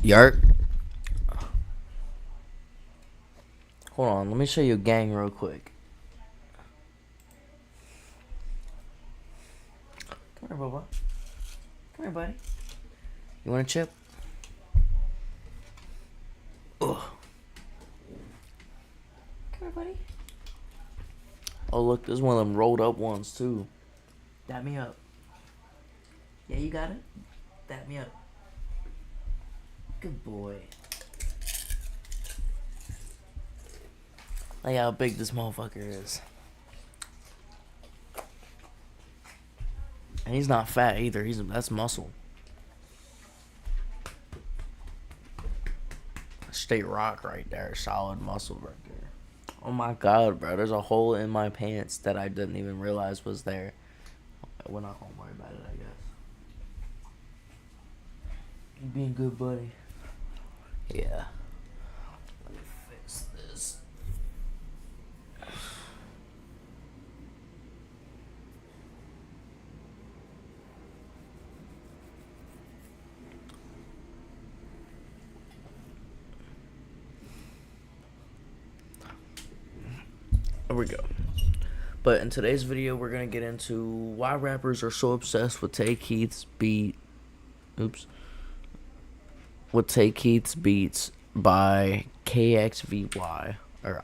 Yark. Hold on, let me show you a gang real quick. Come here, Boba. Come here, buddy. You want a chip? Ugh. Come here, buddy. Oh, look, there's one of them rolled up ones, too. Dap me up. Yeah, you got it? Dap me up. Good boy. Like how big this motherfucker is. And he's not fat either. That's muscle. Straight rock right there. Solid muscle right there. Oh my god, bro. There's a hole in my pants that I didn't even realize was there. We're not gonna worry about it, I guess. You being good, buddy. Yeah. Let me fix this. There we go. But in today's video, we're gonna get into why rappers are so obsessed with Tay Keith's beat. Oops. With Tay Keith's beats by KXVY. Or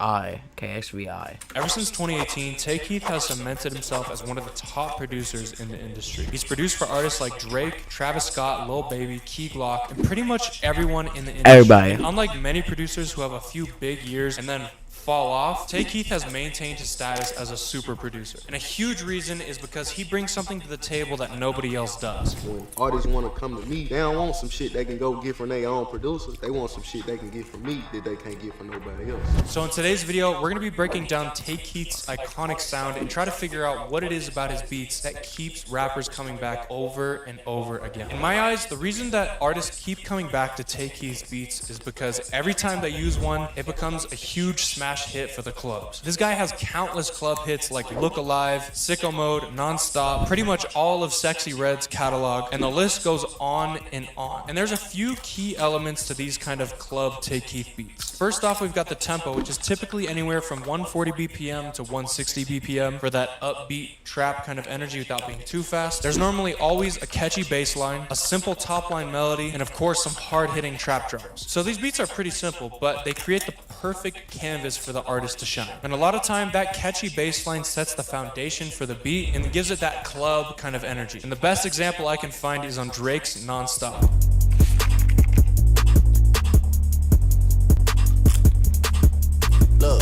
KXVI. Ever since 2018, Tay Keith has cemented himself as one of the top producers in the industry. He's produced for artists like Drake, Travis Scott, Lil Baby, Key Glock, and pretty much everyone in the industry. Everybody. And unlike many producers who have a few big years and then fall off, Tay Keith has maintained his status as a super producer. And a huge reason is because he brings something to the table that nobody else does. When artists want to come to me, they don't want some shit they can go get from their own producers. They want some shit they can get from me that they can't get from nobody else. So in today's video, we're going to be breaking down Tay Keith's iconic sound and try to figure out what it is about his beats that keeps rappers coming back over and over again. In my eyes, the reason that artists keep coming back to Tay Keith's beats is because every time they use one, it becomes a huge smash hit for the clubs. This guy has countless club hits like Look Alive, Sicko Mode, Nonstop, pretty much all of Sexy Red's catalog, and the list goes on and on. And there's a few key elements to these kind of club Tay Keith beats. First off, we've got the tempo, which is typically anywhere from 140 BPM to 160 BPM for that upbeat trap kind of energy without being too fast. There's normally always a catchy bass line, a simple top line melody, and of course some hard-hitting trap drums. So these beats are pretty simple, but they create the perfect canvas for the artist to shine. And a lot of time, that catchy bass line sets the foundation for the beat and gives it that club kind of energy. And the best example I can find is on Drake's Nonstop.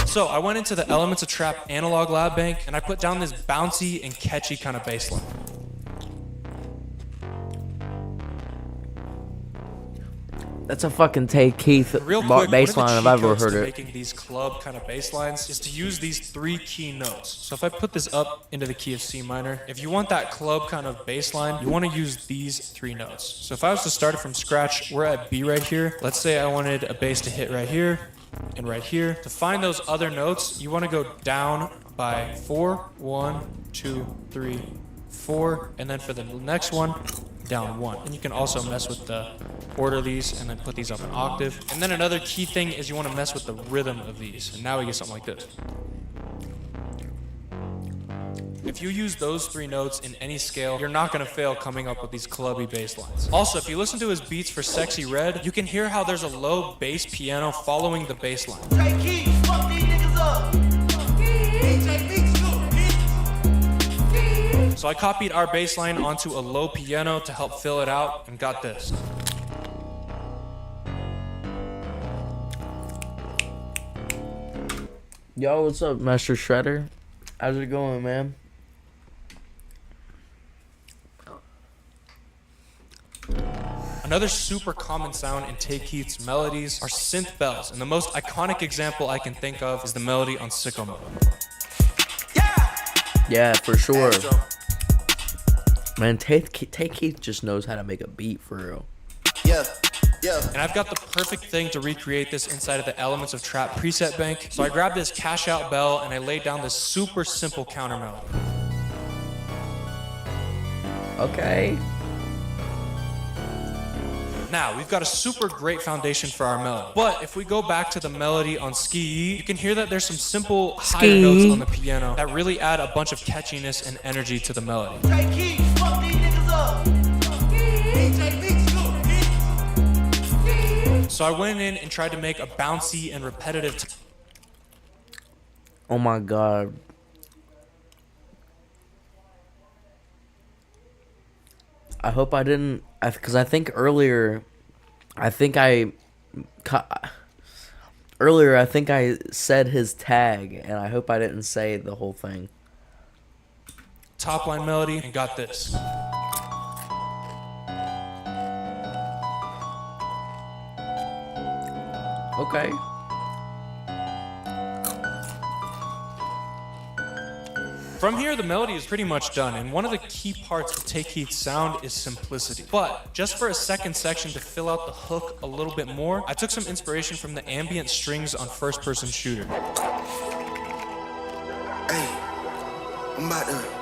So I went into the Elements of Trap Analog Lab Bank and I put down this bouncy and catchy kind of bass line. That's a fucking Tay Keith Real quick, bass line if I've ever heard it. Making these club kind of bass lines is to use these three key notes. So if I put this up into the key of C minor, if you want that club kind of bass line, you want to use these three notes. So if I was to start it from scratch, we're at B right here. Let's say I wanted a bass to hit right here and right here. To find those other notes, you want to go down by 4, 1, 2, 3, 4, and then for the next one, down 1. And you can also mess with the order of these and then put these up an octave. And then another key thing is you want to mess with the rhythm of these. And now we get something like this. If you use those three notes in any scale, you're not going to fail coming up with these clubby bass lines. Also, if you listen to his beats for Sexy Red, you can hear how there's a low bass piano following the bass line. Tay Keith, fuck these niggas up. DJ Beats, So I copied our bass line onto a low piano to help fill it out and got this. Yo, what's up, Master Shredder? How's it going, man? Another super common sound in Tay Keith's melodies are synth bells, and the most iconic example I can think of is the melody on Sicko Mode. Yeah, for sure. Man, Tay Keith just knows how to make a beat for real. Yeah. And I've got the perfect thing to recreate this inside of the Elements of Trap preset bank. So I grabbed this cash out bell and I laid down this super simple counter melody. Okay. Now, we've got a super great foundation for our melody. But if we go back to the melody on Ski, you can hear that there's some simple higher notes on the piano that really add a bunch of catchiness and energy to the melody. Take keys, fuck these niggas up. DJ Beats, bitch. So I went in and tried to make a bouncy and repetitive Oh my god. I hope I didn't, because I think earlier I said his tag, and I hope I didn't say the whole thing. top line melody and got this. Okay. From here, the melody is pretty much done, and one of the key parts of Tay Keith's sound is simplicity. But just for a second section to fill out the hook a little bit more, I took some inspiration from the ambient strings on First Person Shooter. Hey, I'm about to.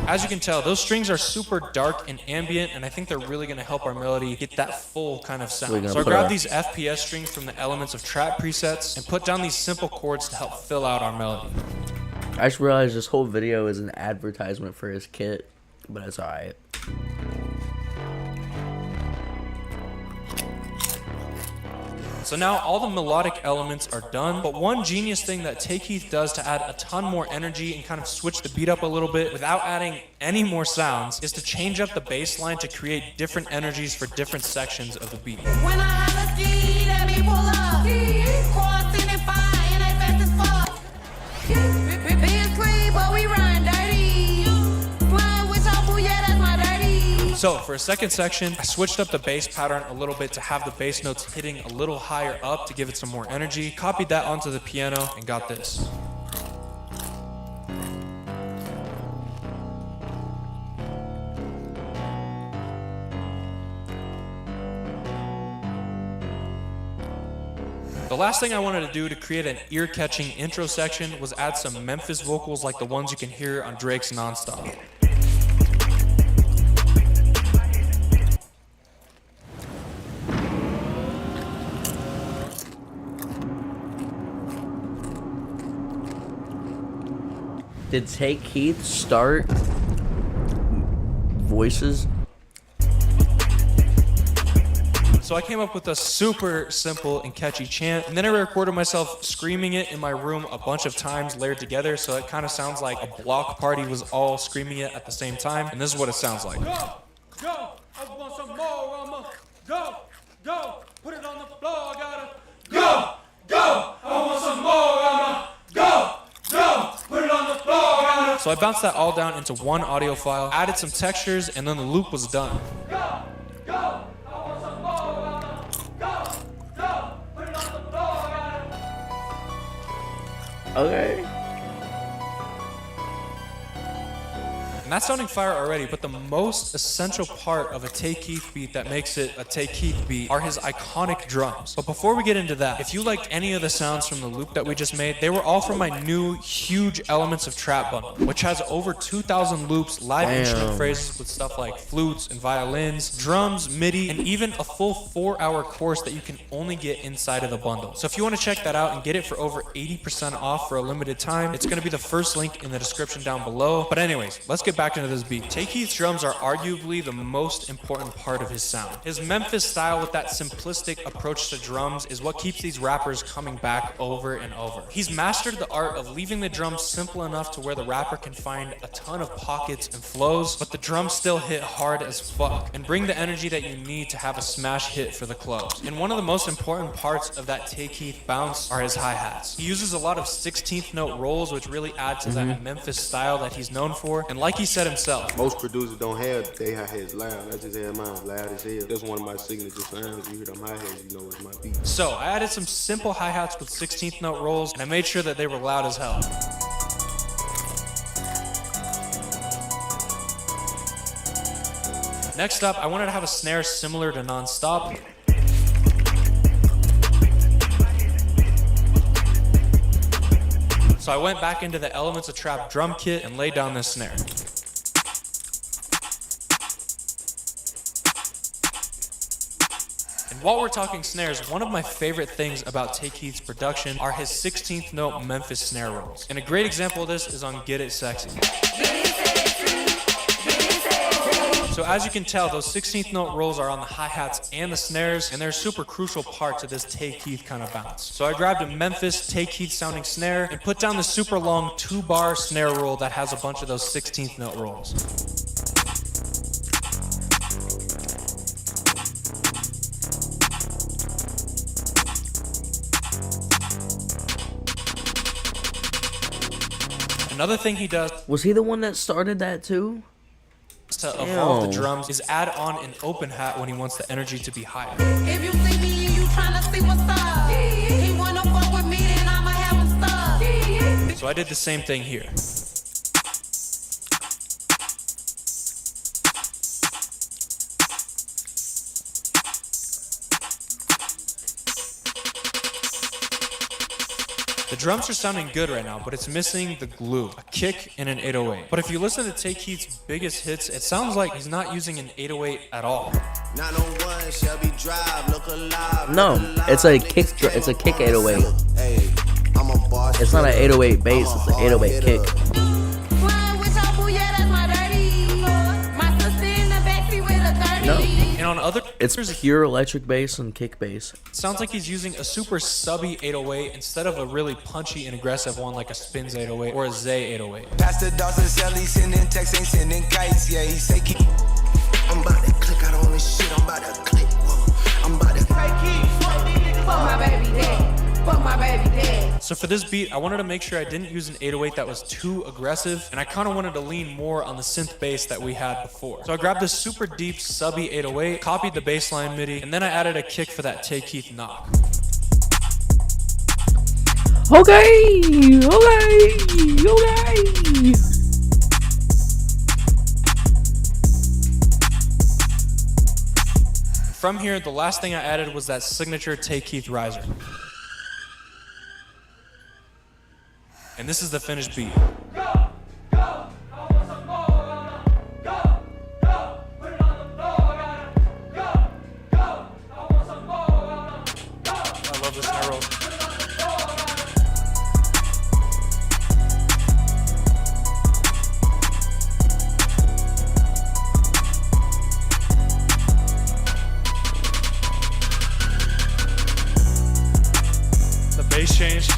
As you can tell, those strings are super dark and ambient, and I think they're really going to help our melody get that full kind of sound. So I grabbed these FPS strings from the Elements of Trap presets and put down these simple chords to help fill out our melody. I just realized this whole video is an advertisement for his kit, but it's alright. So now all the melodic elements are done, but one genius thing that Tay Keith does to add a ton more energy and kind of switch the beat up a little bit without adding any more sounds is to change up the bass line to create different energies for different sections of the beat. When I holla ski, let me pull up. Crossing and fire, and they fast as fuck. Being clean, but we run dirty. Flying with your boo, yeah, that's my dirty. So for a second section, I switched up the bass pattern a little bit to have the bass notes hitting a little higher up to give it some more energy. Copied that onto the piano and got this. The last thing I wanted to do to create an ear-catching intro section was add some Memphis vocals like the ones you can hear on Drake's Nonstop. Did Tay Keith start voices? So I came up with a super simple and catchy chant, and then I recorded myself screaming it in my room a bunch of times layered together, so it kind of sounds like a block party was all screaming it at the same time, and this is what it sounds like. Go, I want some more, I'ma go, put it on the floor, I gotta go, I want some more, I'ma go, put it on the floor, I gotta So I bounced that all down into one audio file, added some textures, and then the loop was done. go, I want some more, I'ma go, put it on the floor, I gotta Okay. And that's sounding fire already, but the most essential part of a Tay Keith beat that makes it a Tay Keith beat are his iconic drums. But before we get into that, if you liked any of the sounds from the loop that we just made, they were all from my new huge Elements of Trap bundle, which has over 2,000 loops, live instrument phrases with stuff like flutes and violins, drums, MIDI, and even a full 4-hour course that you can only get inside of the bundle. So if you want to check that out and get it for over 80% off for a limited time, it's going to be the first link in the description down below. But anyways, let's get back into this beat. Tay Keith's drums are arguably the most important part of his sound. His Memphis style with that simplistic approach to drums is what keeps these rappers coming back over and over. He's mastered the art of leaving the drums simple enough to where the rapper can find a ton of pockets and flows, but the drums still hit hard as fuck and bring the energy that you need to have a smash hit for the close. And one of the most important parts of that Tay Keith bounce are his hi-hats. He uses a lot of 16th note rolls, which really add to that Memphis style that he's known for. And like he said himself, Most producers don't have their hi-hats loud. I just have mine loud as hell. That's one of my signature sounds. You hear them hi-hats, you know it's my beat. so I added some simple hi-hats with 16th note rolls, and I made sure that they were loud as hell. Next up, I wanted to have a snare similar to Nonstop. So I went back into the Elements of Trap drum kit and laid down this snare. while we're talking snares, one of my favorite things about Tay Keith's production are his 16th note Memphis snare rolls. And a great example of this is on Get It Sexy. So as you can tell, those 16th note rolls are on the hi-hats and the snares, and they're a super crucial part to this Tay Keith kind of bounce. So I grabbed a Memphis Tay Keith sounding snare and put down the super long 2-bar snare roll that has a bunch of those 16th note rolls. Another thing he does Was he the one that started that too? to evolve the Ew. drums is add on an open hat when he wants the energy to be higher. If you see me and you tryna see what's up, he wanna fuck with me, then I'ma have him stuck. So I did the same thing here. The drums are sounding good right now, but it's missing the glue, a kick and an 808. But if you listen to Tay Keith's biggest hits, it sounds like he's not using an 808 at all. 901 Shelby Drive, look alive. No, it's a kick. It's a kick 808. Hey, I'm a boss. It's not an 808 bass. It's an 808 kick. Flying with your boo, yeah, that's my dirty. My sister in the backseat with a 30. No. And on other It's pure electric bass and kick bass. it sounds like he's using a super subby 808 instead of a really punchy and aggressive one like a Spins 808 or a Zay 808. Pastor Dawson Sally sending texts, ain't sending kites. Yeah, he say keep. I'm about to click out on this shit. I'm about to click. Whoa. I'm about to. Fuck my baby dad. Fuck my baby dad. So for this beat, I wanted to make sure I didn't use an 808 that was too aggressive, and I kind of wanted to lean more on the synth bass that we had before. So I grabbed this super deep subby 808, copied the bassline MIDI, and then I added a kick for that Tay Keith knock. Okay. From here, the last thing I added was that signature Tay Keith riser. And this is the finished beat. I love this snare roll. The bass change.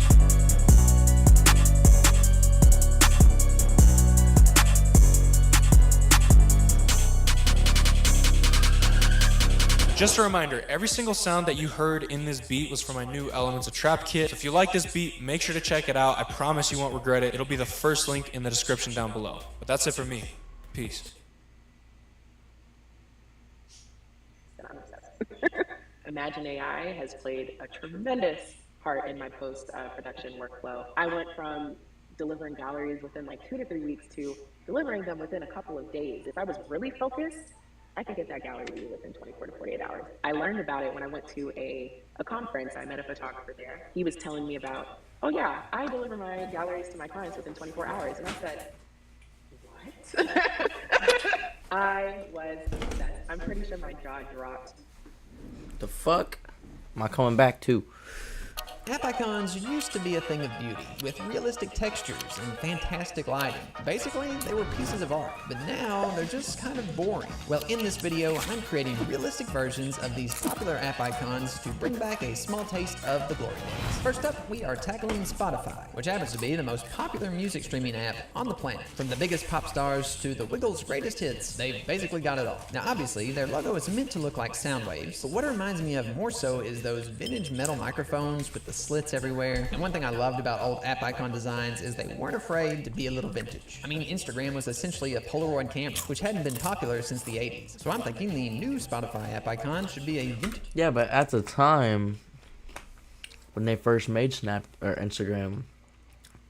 Just a reminder, every single sound that you heard in this beat was from my new Elements of Trap kit. So if you like this beat, make sure to check it out. I promise you won't regret it. It'll be the first link in the description down below. But that's it for me. Peace. Imagine AI has played a tremendous part in my post-production workflow. I went from delivering galleries within like 2 to 3 weeks to delivering them within a couple of days. If I was really focused, I could get that gallery to you within 24 to 48 hours. I learned about it when I went to a conference. I met a photographer there. He was telling me about, oh yeah, I deliver my galleries to my clients within 24 hours. And I said, what? I was obsessed. I'm pretty sure my jaw dropped. The fuck? Am I coming back too? App icons used to be a thing of beauty, with realistic textures and fantastic lighting. Basically, they were pieces of art, but now they're just kind of boring. Well, in this video, I'm creating realistic versions of these popular app icons to bring back a small taste of the glory days. First up, we are tackling Spotify, which happens to be the most popular music streaming app on the planet. From the biggest pop stars to the Wiggles' greatest hits, they've basically got it all. Now, obviously, their logo is meant to look like sound waves, but what it reminds me of more so is those vintage metal microphones with the slits everywhere. And one thing I loved about old app icon designs is they weren't afraid to be a little vintage. I mean, Instagram was essentially a Polaroid camera, which hadn't been popular since the 80s. So I'm thinking the new Spotify app icon should be a vintage. Yeah, but at the time when they first made Snap or Instagram,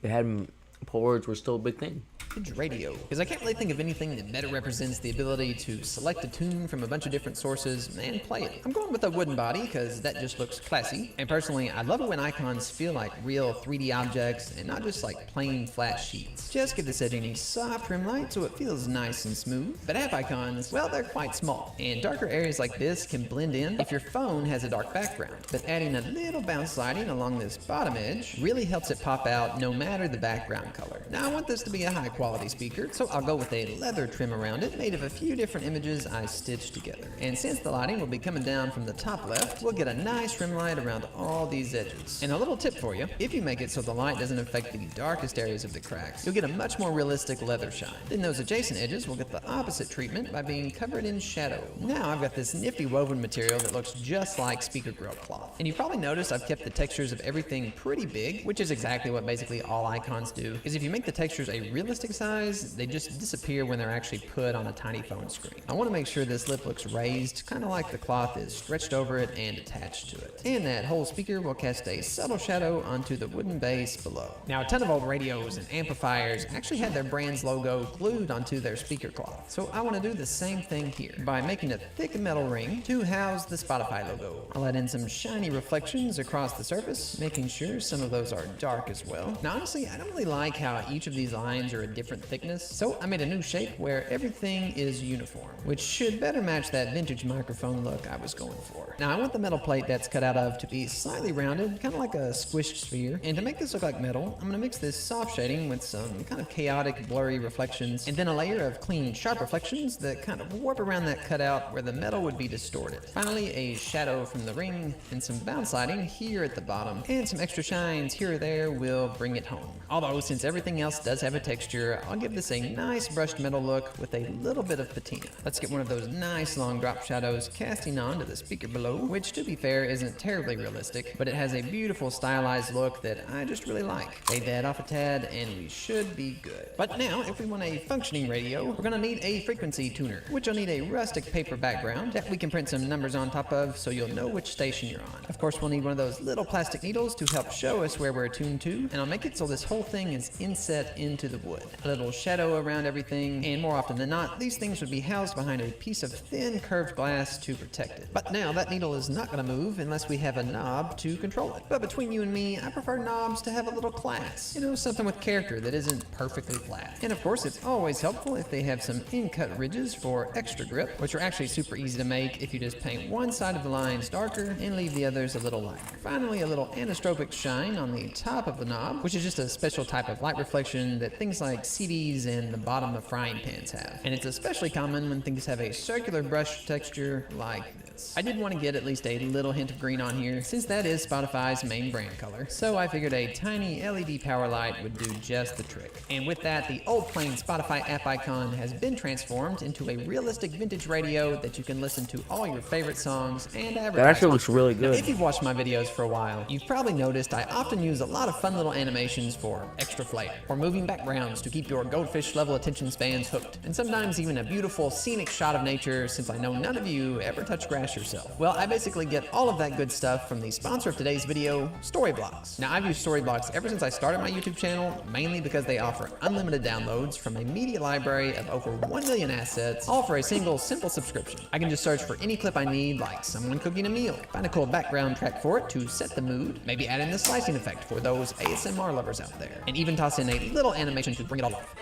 they had Polaroids were still a big thing. vintage radio, because I can't really think of anything that better represents the ability to select a tune from a bunch of different sources and play it. I'm going with a wooden body because that just looks classy, and personally I love it when icons feel like real 3D objects and not just like plain flat sheets. Just give this edge a soft rim light so it feels nice and smooth. But app icons, well, they're quite small, and darker areas like this can blend in if your phone has a dark background, but adding a little bounce lighting along this bottom edge really helps it pop out no matter the background color. Now I want this to be a high quality speaker, so I'll go with a leather trim around it made of a few different images I stitched together. And since the lighting will be coming down from the top left, we'll get a nice rim light around all these edges. And a little tip for you, if you make it so the light doesn't affect the darkest areas of the cracks, you'll get a much more realistic leather shine. Then those adjacent edges will get the opposite treatment by being covered in shadow. Now I've got this nifty woven material that looks just like speaker grill cloth. And you probably noticed I've kept the textures of everything pretty big, which is exactly what basically all icons do, because if you make the textures a realistic size, they just disappear when they're actually put on a tiny phone screen. I want to make sure this lip looks raised, kind of like the cloth is stretched over it and attached to it. And that whole speaker will cast a subtle shadow onto the wooden base below. Now a ton of old radios and amplifiers actually had their brand's logo glued onto their speaker cloth, so I want to do the same thing here by making a thick metal ring to house the Spotify logo. I'll add in some shiny reflections across the surface, making sure some of those are dark as well. Now honestly, I don't really like how each of these lines are a different thickness, so I made a new shape where everything is uniform, which should better match that vintage microphone look I was going for. Now I want the metal plate that's cut out of to be slightly rounded, kind of like a squished sphere, and to make this look like metal, I'm going to mix this soft shading with some kind of chaotic blurry reflections, and then a layer of clean sharp reflections that kind of warp around that cutout where the metal would be distorted. Finally, a shadow from the ring and some bounce lighting here at the bottom, and some extra shines here or there will bring it home. Although since everything else does have a texture, I'll give this a nice brushed metal look with a little bit of patina. Let's get one of those nice long drop shadows casting onto the speaker below, which to be fair isn't terribly realistic, but it has a beautiful stylized look that I just really like. Fade that off a tad and we should be good. But now, if we want a functioning radio, we're gonna need a frequency tuner, which will need a rustic paper background that we can print some numbers on top of so you'll know which station you're on. Of course, we'll need one of those little plastic needles to help show us where we're tuned to, and I'll make it so this whole thing is inset into the wood. A little shadow around everything, and more often than not, these things would be housed behind a piece of thin curved glass to protect it. But now that needle is not gonna move unless we have a knob to control it. But between you and me, I prefer knobs to have a little class. You know, something with character that isn't perfectly flat. And of course, it's always helpful if they have some in-cut ridges for extra grip, which are actually super easy to make if you just paint one side of the lines darker and leave the others a little lighter. Finally, a little anisotropic shine on the top of the knob, which is just a special type of light reflection that things like CDs and the bottom of frying pans have. And it's especially common when things have a circular brush texture like this. I did want to get at least a little hint of green on here, since that is Spotify's main brand color. So I figured a tiny LED power light would do just the trick. And with that, the old plain Spotify app icon has been transformed into a realistic vintage radio that you can listen to all your favorite songs and advertise. That actually looks really good. Now, if you've watched my videos for a while, you've probably noticed I often use a lot of fun little animations for extra flavor, or moving backgrounds to keep your goldfish level attention spans hooked, and sometimes even a beautiful scenic shot of nature, since I know none of you ever touch grass yourself. Well, I basically get all of that good stuff from the sponsor of today's video, Storyblocks. Now, I've used Storyblocks ever since I started my YouTube channel, mainly because they offer unlimited downloads from a media library of over 1 million assets, all for a single simple subscription. I can just search for any clip I need, like someone cooking a meal, find a cool background track for it to set the mood, maybe add in the slicing effect for those ASMR lovers out there, and even toss in a little animation to bring it all off.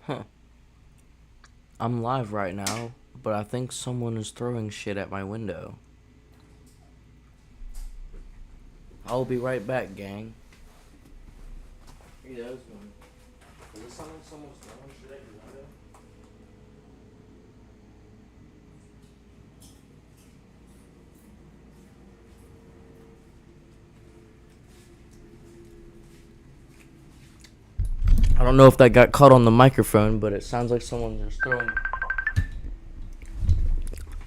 Huh. I'm live right now, but I think someone is throwing shit at my window. I'll be right back, gang. He does, man. Does it sound like someone's throwing shit at your window? I don't know if that got caught on the microphone, but it sounds like someone's just throwing.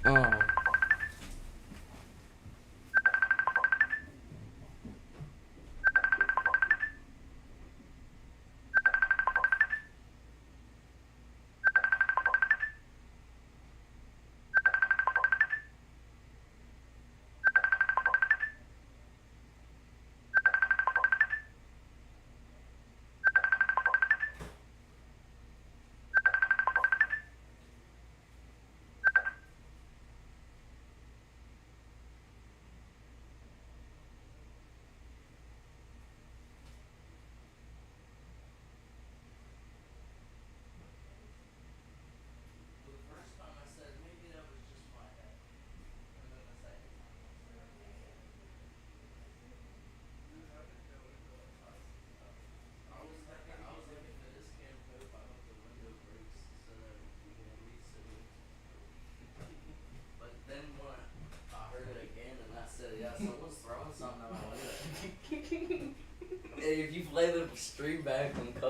Oh.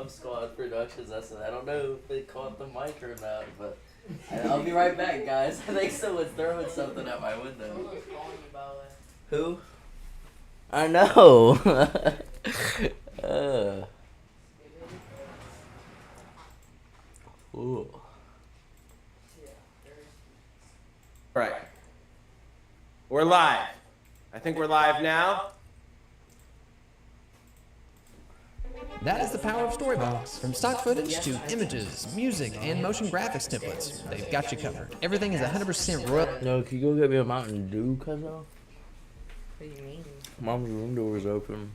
Dub Squad Productions. I don't know if they caught the mic or not, but I'll be right back, guys. I think someone's throwing something at my window. Who? I know. Ooh. Right. We're live. I think we're live now. That is the power of Storybox. From stock footage to images, music, and motion graphics templates, they've got you covered. Everything is 100% royal. No, can you go get me a Mountain Dew, cuzzo? What do you mean? Mom's room door is open.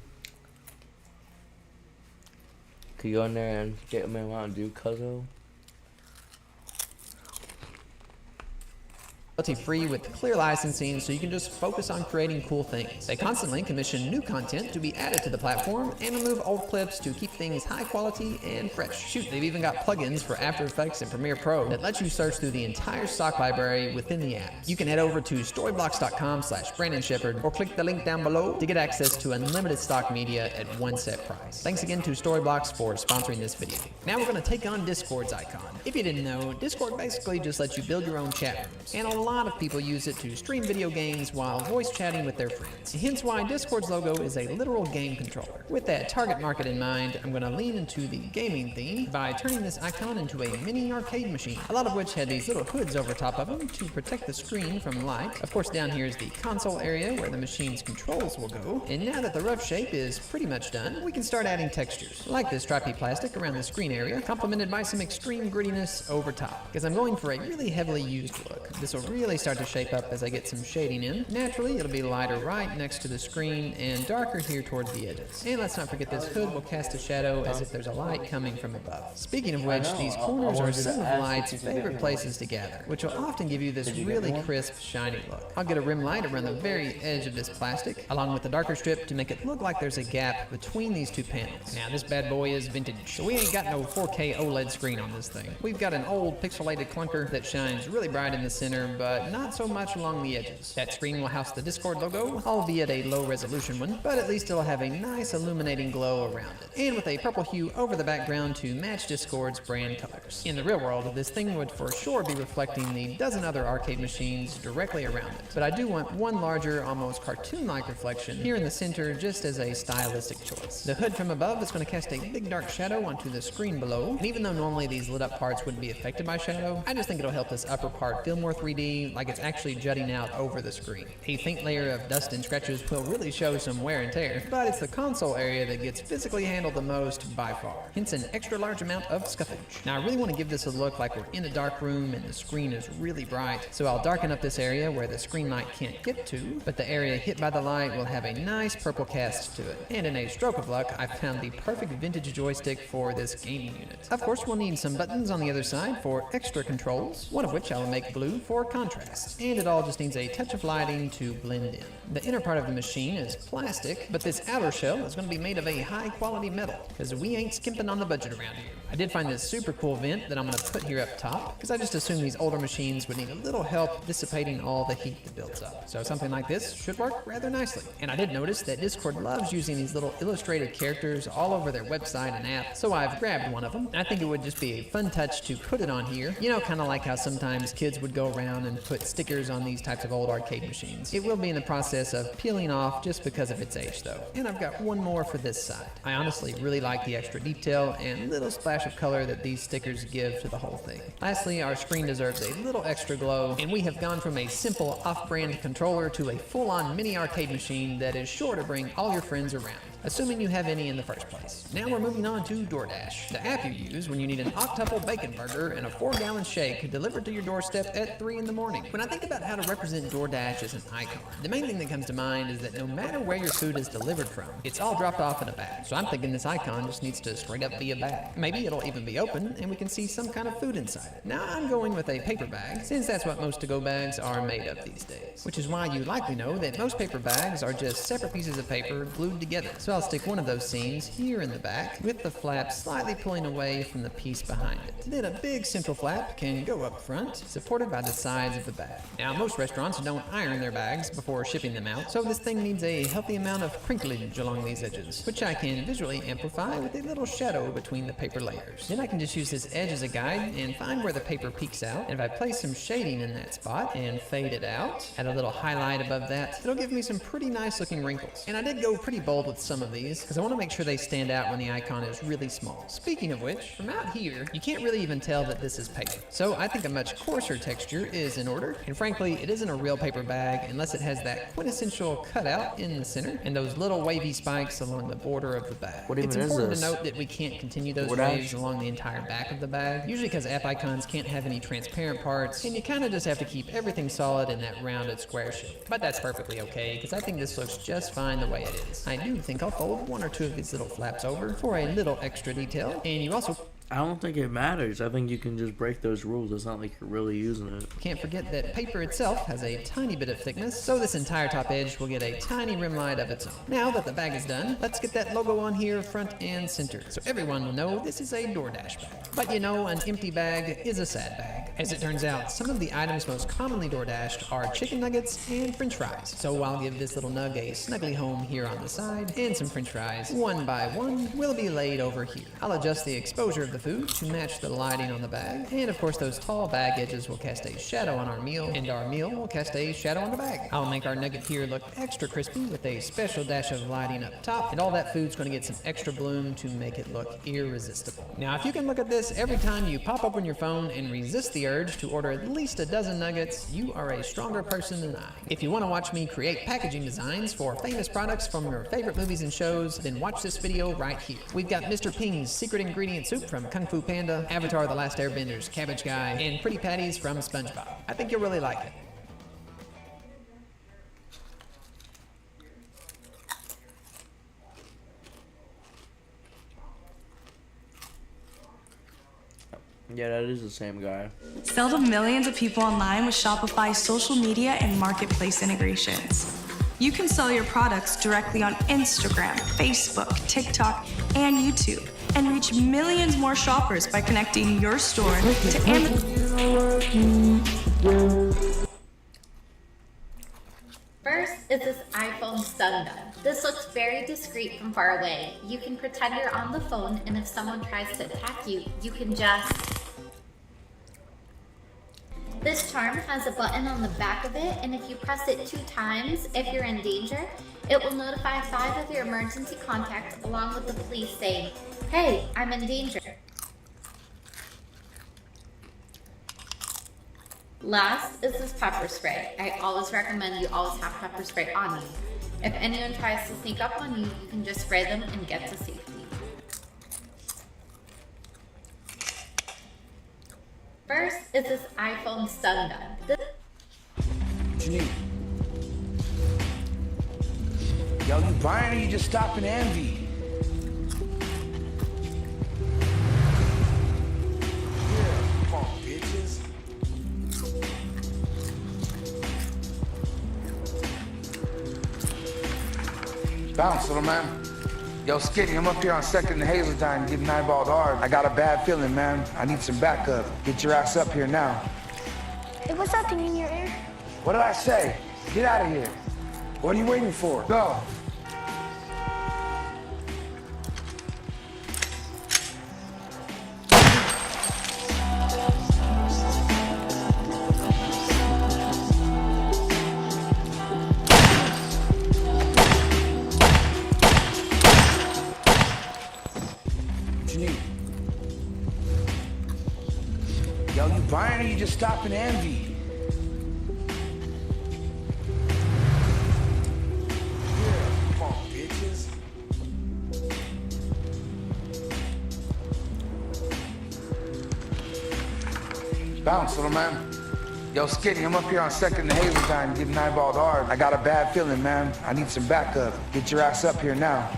Can you go in there and get me a Mountain Dew, cuzzo? Free with clear licensing, so you can just focus on creating cool things. They constantly commission new content to be added to the platform and remove old clips to keep things high quality and fresh. Shoot, they've even got plugins for After Effects and Premiere Pro that lets you search through the entire stock library within the app. You can head over to storyblocks.com/Brandon Shepherd or click the link down below to get access to unlimited stock media at one set price. Thanks again to Storyblocks for sponsoring this video. Now we're going to take on Discord's icon. If you didn't know, Discord basically just lets you build your own chat rooms, and a lot of people use it to stream video games while voice chatting with their friends. Hence why Discord's logo is a literal game controller. With that target market in mind, I'm going to lean into the gaming theme by turning this icon into a mini arcade machine, a lot of which had these little hoods over top of them to protect the screen from light. Of course, down here is the console area where the machine's controls will go. And now that the rough shape is pretty much done, we can start adding textures, like this stripy plastic around the screen area, complemented by some extreme grittiness over top, because I'm going for a really heavily used look. This will really start to shape up as I get some shading in. Naturally, it'll be lighter right next to the screen and darker here towards the edges. And let's not forget this hood will cast a shadow as if there's a light coming from above. Speaking of which, these corners are some of Light's favorite places to gather, which will often give you this really crisp, shiny look. I'll get a rim light around the very edge of this plastic, along with the darker strip to make it look like there's a gap between these two panels. Now, this bad boy is vintage, so we ain't got no 4K OLED screen on this thing. We've got an old pixelated clunker that shines really bright in the center, but not so much along the edges. That screen will house the Discord logo, albeit a low resolution one, but at least it'll have a nice illuminating glow around it, and with a purple hue over the background to match Discord's brand colors. In the real world, this thing would for sure be reflecting the dozen other arcade machines directly around it, but I do want one larger, almost cartoon-like reflection here in the center just as a stylistic choice. The hood from above is going to cast a big dark shadow onto the screen below, and even though normally these lit up parts wouldn't be affected by shadow, I just think it'll help this upper part feel more 3D, like it's actually jutting out over the screen. A faint layer of dust and scratches will really show some wear and tear, but it's the console area that gets physically handled the most by far, hence an extra large amount of scuffage. Now I really want to give this a look like we're in a dark room and the screen is really bright, so I'll darken up this area where the screen light can't get to, but the area hit by the light will have a nice purple cast to it. And in a stroke of luck, I found the perfect vintage joystick for this gaming unit. Of course, we'll need some buttons on the other side for extra controls, one of which I'll make blue for contrast, and it all just needs a touch of lighting to blend in. The inner part of the machine is plastic, but this outer shell is going to be made of a high quality metal, because we ain't skimping on the budget around here. I did find this super cool vent that I'm going to put here up top, because I just assumed these older machines would need a little help dissipating all the heat that builds up. So something like this should work rather nicely. And I did notice that Discord loves using these little illustrated characters all over their website and app, so I've grabbed one of them. I think it would just be a fun touch to put it on here. You know, kind of like how sometimes kids would go around and put stickers on these types of old arcade machines. It will be in the process of peeling off just because of its age though. And I've got one more for this side. I honestly really like the extra detail and little splash of color that these stickers give to the whole thing. Lastly, our screen deserves a little extra glow, and we have gone from a simple off-brand controller to a full-on mini arcade machine that is sure to bring all your friends around, assuming you have any in the first place. Now we're moving on to DoorDash, the app you use when you need an octuple bacon burger and a 4-gallon shake delivered to your doorstep at 3 in the morning. When I think about how to represent DoorDash as an icon, the main thing that comes to mind is that no matter where your food is delivered from, it's all dropped off in a bag. So I'm thinking this icon just needs to straight up be a bag. Maybe it'll even be open and we can see some kind of food inside it. Now I'm going with a paper bag, since that's what most to-go bags are made of these days. Which is why you likely know that most paper bags are just separate pieces of paper glued together. So So I'll stick one of those seams here in the back, with the flap slightly pulling away from the piece behind it. Then a big central flap can go up front, supported by the sides of the bag. Now, most restaurants don't iron their bags before shipping them out, so this thing needs a healthy amount of crinklage along these edges, which I can visually amplify with a little shadow between the paper layers. Then I can just use this edge as a guide and find where the paper peeks out, and if I place some shading in that spot and fade it out, add a little highlight above that, it'll give me some pretty nice looking wrinkles. And I did go pretty bold with some of these, because I want to make sure they stand out when the icon is really small. Speaking of which, from out here, you can't really even tell that this is paper. So I think a much coarser texture is in order, and frankly, it isn't a real paper bag unless it has that quintessential cutout in the center and those little wavy spikes along the border of the bag. What even it's is important this? to note that we can't continue those waves along the entire back of the bag, usually because app icons can't have any transparent parts, and you kind of just have to keep everything solid in that rounded square shape. But that's perfectly okay, because I think this looks just fine the way it is. I do think I'll fold one or two of these little flaps over for a little extra detail, and you also I don't think it matters. I think you can just break those rules. It's not like you're really using it. can't forget that paper itself has a tiny bit of thickness, so this entire top edge will get a tiny rim light of its own. Now that the bag is done, let's get that logo on here front and center, so everyone will know this is a DoorDash bag. But you know, an empty bag is a sad bag. As it turns out, some of the items most commonly DoorDashed are chicken nuggets and french fries. So I'll give this little nug a snuggly home here on the side, and some french fries, one by one, will be laid over here. I'll adjust the exposure of the food to match the lighting on the bag, and of course those tall bag edges will cast a shadow on our meal, and our meal will cast a shadow on the bag. I'll make our nugget here look extra crispy with a special dash of lighting up top, and all that food's going to get some extra bloom to make it look irresistible. Now if you can look at this every time you pop open your phone and resist the urge to order at least a dozen nuggets, you are a stronger person than I. If you want to watch me create packaging designs for famous products from your favorite movies and shows, then watch this video right here. We've got Mr. Ping's secret ingredient soup from Kung Fu Panda, Avatar: The Last Airbender's Cabbage Guy, and Pretty Patties from SpongeBob. I think you'll really like it. Yeah, that is the same guy. Sell to millions of people online with Shopify's social media and marketplace integrations. You can sell your products directly on Instagram, Facebook, TikTok, and YouTube, and reach millions more shoppers by connecting your store to Amazon. First is this iPhone stun gun. This looks very discreet from far away. You can pretend you're on the phone, and if someone tries to attack you, you can just... This charm has a button on the back of it, and if you press it 2 times, if you're in danger, it will notify 5 of your emergency contacts along with the police saying, "Hey, I'm in danger." Last is this pepper spray. I always recommend you always have pepper spray on you. If anyone tries to sneak up on you, you can just spray them and get to safety. First is this iPhone stun gun. What you need? Yo, you buying or you just stopping envy? Yeah, come on, bitches. Bounce, little man. Yo, Skitty, I'm up here on 2nd and Hazeltine getting eyeballed hard. I got a bad feeling, man. I need some backup. Get your ass up here now. Hey, what's that thing in your ear? What did I say? Get out of here. What are you waiting for? Go. Yo, you buying or you just stopping envy? Yeah, come on, bitches. Bounce, little man. Yo, Skitty, I'm up here on 2nd and Hazeltine getting eyeballed hard. I got a bad feeling, man. I need some backup. Get your ass up here now.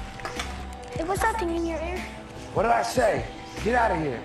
Hey, what's that thing in your ear? What did I say? Get out of here.